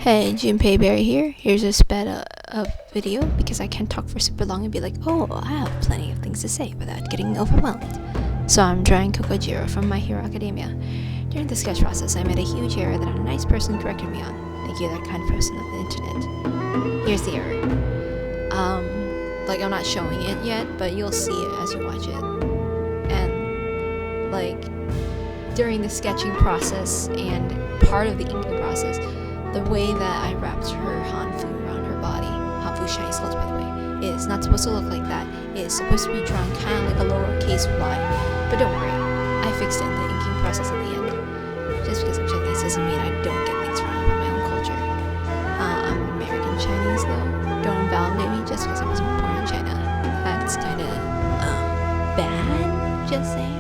Hey, Junpei Berry here. Here's a sped up video because I can't talk for super long and be like, oh, I have plenty of things to say without getting overwhelmed. So I'm drawing Kokojiro from My Hero Academia. During the sketch process, I made a huge error that a nice person corrected me on. Thank you, that kind person of the internet. Here's the error. I'm not showing it yet, but you'll see it as you watch it. And, during the sketching process and part of the inking process, the way that I wrapped her Hanfu around her body, Hanfu shiny skulls by the way, is not supposed to look like that. It is supposed to be drawn kind of like a lowercase y. But don't worry, I fixed it in the inking process at the end. Just because I'm Chinese doesn't mean I don't get things wrong about my own culture. I'm American Chinese though. Don't invalidate me just because I was born in China. That's kind of bad, just saying.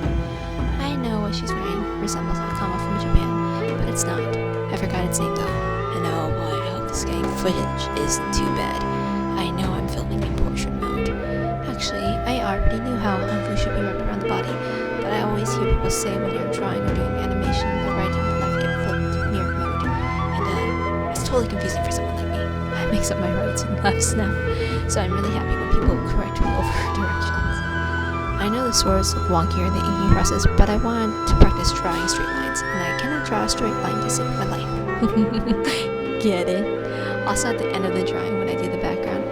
I know what she's wearing resembles Hakama from Japan, but it's not. I forgot its name though. And oh boy, I hope this gang footage isn't too bad. I know I'm filming in portrait mode. Actually, I already knew how Hanfu should be wrapped around the body, but I always hear people say when they're drawing or doing animation, the right and the left get flipped mirror mode. And it's totally confusing for someone like me. I mix up my rights and lefts now, so I'm really happy when people correct me over directions. I know the swords look wonkier in the inking process, but I wanted to practice drawing straight lines, and I cannot draw a straight line to save my life. Get it? Also, at the end of the drawing, when I do the background,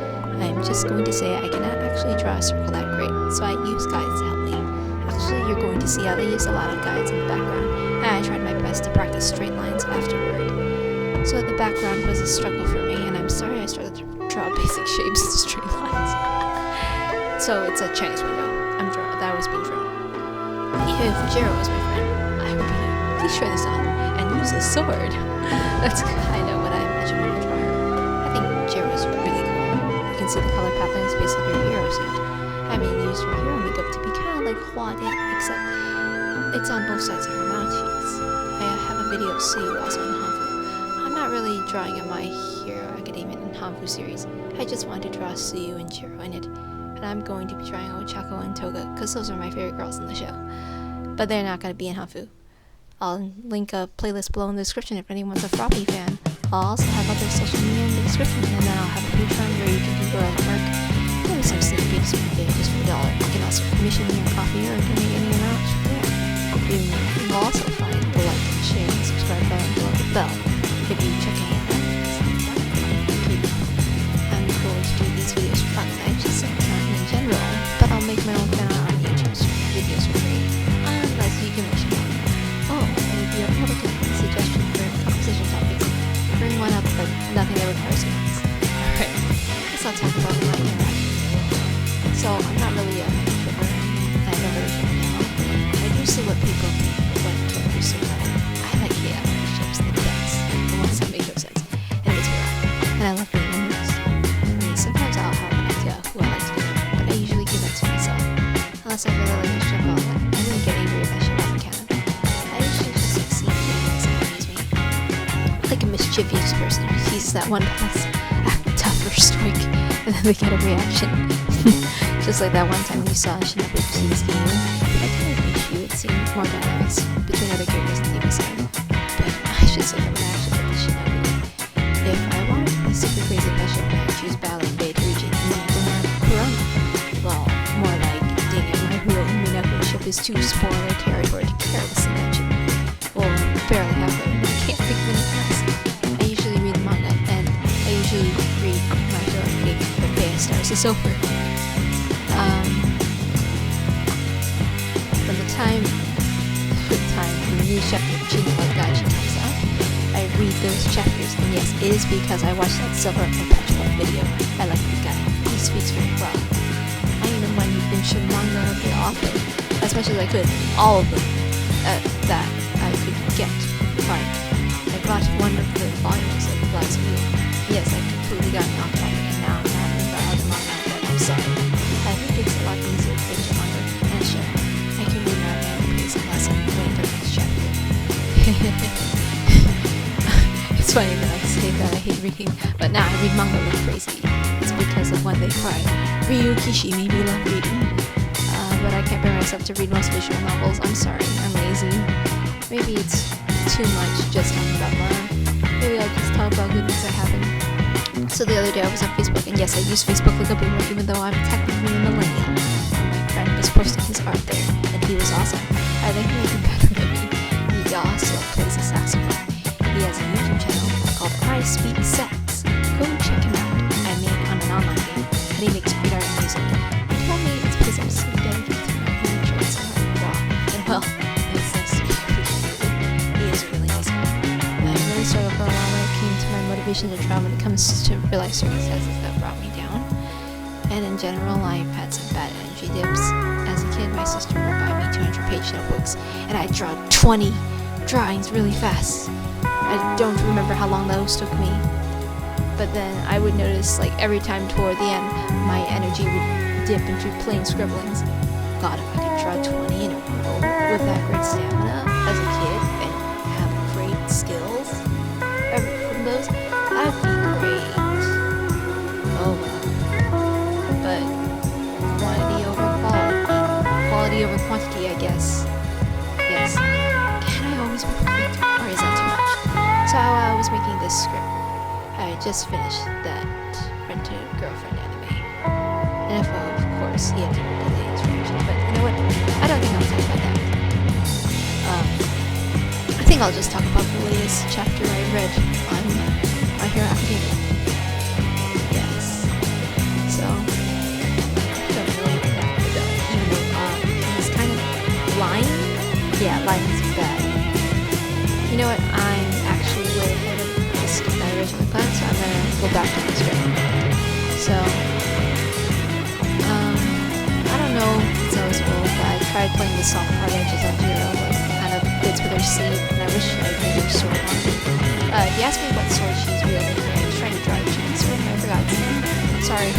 I'm just going to say I cannot actually draw a circle that great, so I use guides to help me. Actually, you're going to see how they use a lot of guides in the background, and I tried my best to practice straight lines afterward. So the background was a struggle for me, and I'm sorry I struggled to draw basic shapes to straight lines. So it's a Chinese window. That was being drawn. If Jiro was my friend, I would be like, please try this on and use a sword. That's kind of what I imagine when I draw her. I think Jiro is really cool. You can see the color patterns based on her hero suit. I mean, used her hero makeup to be kind of like Huade, except it's on both sides of her mouth cheeks. I have a video of Suyu also in Hanfu. I'm not really drawing a My Hero Academia and Hanfu series. I just wanted to draw Suyu and Jiro in it. And I'm going to be trying Ochako and Toga because those are my favorite girls in the show. But they're not going to be in Hanfu. I'll link a playlist below in the description if anyone's a Froppy fan. I'll also have other social media in the description, and then I'll have a Patreon where you can do wherever work. Maybe some sneak peeks from videos for $1. You can also commission me a coffee or donate any amount there. You will also find the like, share, and subscribe button below the bell if you check any of that. I'm going to do these videos for fun, and I just say general, but I'll make my own channel on YouTube videos for free, unless you can mention it. Oh, and if you have a suggestion for composition topics, bring one up, but nothing that requires hands. Alright, guess I'll talk about my interaction. So, I'm not really a introvert, and I don't really show now. I do see what people think when characters say that. I like chaos relationships, the best, the ones that make no sense, and it's real. And I love being in this. I mean, sometimes I'll have an idea of who I like to do. I usually give that to myself. Unless I really like a shit about that. I wouldn't get angry if that shit wasn't canon. I usually just succeed in things that amuse me. Like a mischievous person who sees that one class act tough or stoic, and then they get a reaction. Just like that one time we saw Shinobu P's game. I kind of wish you would see more dynamics between other characters than Demon Slayer. But I should say that when I actually like the Shinobu. If I wanted to be super crazy passion, I would choose Battle Invade Region and then Kurama. Well, more like dating my real Minako ship is too spoiler territory to carelessly mention. Well, barely halfway, and I can't think of anything else. I usually read manga, and I usually read My Hero Academia when Bea Stars is over. From the time when the new chapter of Chinua Gachi comes out, I read those chapters, and yes, it is because I watched that Silver Perpetual video. I like the guy. He speaks very well. I even went and finished the manga of the author as much as I could, all of them that I could get. I got one of the volumes of Glass Wheel. Yes, I completely got off topic, and now I'm not about other manga, but I'm sorry. I think it's a lot easier to finish a manga, and sure, I can read my own pace unless I'm waiting for the next chapter. It's funny that I say that I hate reading, but now I read manga like crazy. It's because of when they cry. Ryu Kishi made me love reading. But I can't bring myself to read most visual novels. I'm sorry, I'm lazy. Maybe it's too much just talking about love. Maybe I'll just talk about good things I So the other day I was on Facebook, and yes, I use Facebook like a boomer, even though I'm technically a millennial. My friend was posting his art there, and he was awesome. I think he might be better than me. He also plays a saxophone. He has a YouTube channel called I Speak Sax. Go check him out. I made on an online game, and he makes great art and music. He told me it's because I'm so dedicated to my human traits and my raw. And well, it's nice to be appreciated. He is a really nice guy. I really struggled for a while when it came to my motivation to draw when it comes to real life circumstances that brought me down. And in general, I've had some bad energy dips. As a kid, my sister would buy me 200-page notebooks, and I'd draw 20 drawings really fast. I don't remember how long those took me, but then I would notice, like, every time toward the end, my energy would dip into plain scribblings. God, if I could draw 20 in a row with that great stamina as a kid and have great skills from those, that'd be great. Oh well. But quantity over quality over quantity, I guess. Yes. Can I always be perfect, or is that too much? So I was making this script. I just finished that Rented Girlfriend anime. And of course, he had to delay his reaction. But you know what? I don't think I'll talk about that. I think I'll just talk about the latest chapter I read on My Hero Academia. Yes. So, I don't really remember though. Even though he's kind of lying. Yeah, lying is bad. You know what? I'm actually way ahead of this than I originally planned, so I'm gonna go back to the script. So, I don't know if it's always well, but I tried playing the soft hard edges on Zero, like kind of bits with her sleeve, and I wish I made her sword on. He asked me what sword she's wielding, and I was trying to draw a chainsaw, and I forgot its name. Sorry.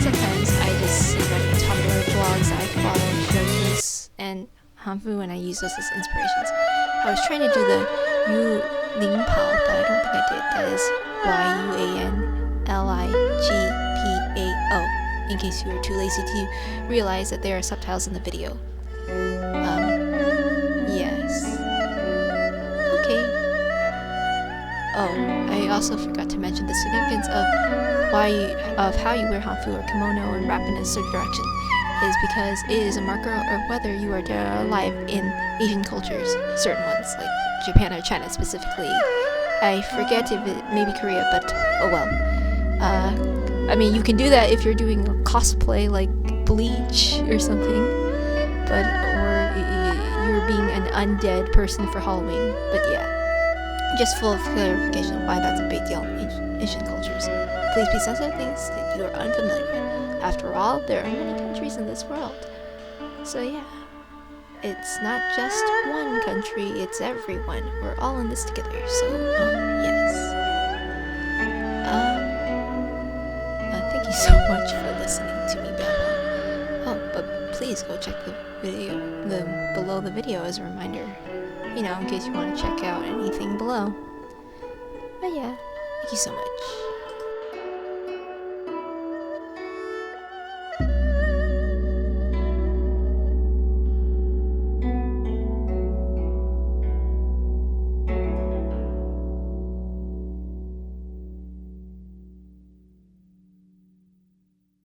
Sometimes I just see random Tumblr blogs I follow, showcase, and Hanfu, and I use those as inspirations. I was trying to do the Yu Ling Pao, but I don't think I did. That is YUANLIGPAO, in case you were too lazy to realize that there are subtitles in the video. Yes. Okay. Oh, I also forgot to mention the significance of how you wear hanfu or kimono and wrap in a certain direction is because it is a marker of whether you are dead or alive in Asian cultures, certain ones, like Japan or China specifically. I forget if it may be Korea, but oh well. I mean, you can do that if you're doing a cosplay like Bleach or something, or you're being an undead person for Halloween. But yeah, just full of clarification of why that's a big deal in Asian cultures. Please be sensitive to things that you are unfamiliar with. After all, there are many countries in this world. So yeah, it's not just one country, it's everyone. We're all in this together, so yes. Thank you so much for listening to me babble. Oh, but please go check the video, below the video as a reminder. You know, in case you want to check out anything below. But yeah, thank you so much.